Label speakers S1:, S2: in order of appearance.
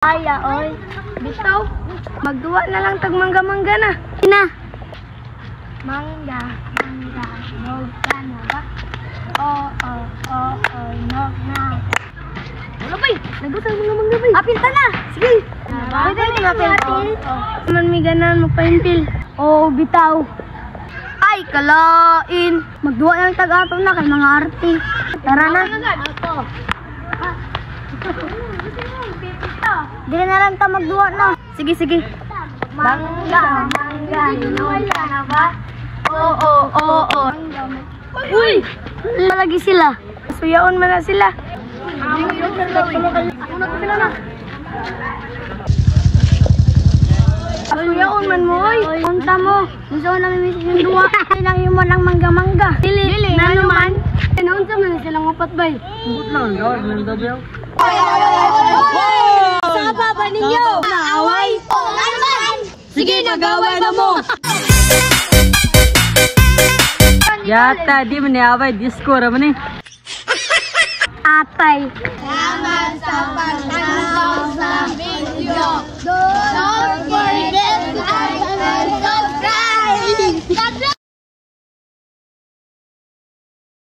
S1: Aya, oy. Bitaw. Magduwa na lang tag mangga-mangga na. Ina. Mangga, nog ka na ba? Nog na. Wala bay, nagutang mga mangga bay. Apil ta na. Sige. Pwede mo apil. Man mi ganan magpa-impil. Oo, bitaw. Ay, kalain. Magduwa na lang tag-ato na kay mga arti. Tara na. Dili na lang ta magduwa na. Sige, sige. Mangga, nog ka na ba? Oo. Uy! Lagi sila. Suyaon man na sila. Suyaon man mo, oy. Punta mo. Gusto ko namin yung duwa. Ilang yung manang mangga-mangga. Dili. Na naman. Naunsa man silang upat bay.
S2: Bukot lang, gawad ng dabiyaw.
S1: Sa baba ninyo. Naaway. Oo nga naman. Sige, nag-away na mo.
S2: Yata, di man niaway, disco raman eh.
S1: Atay.
S3: Salamat sa pagtanaw sa video.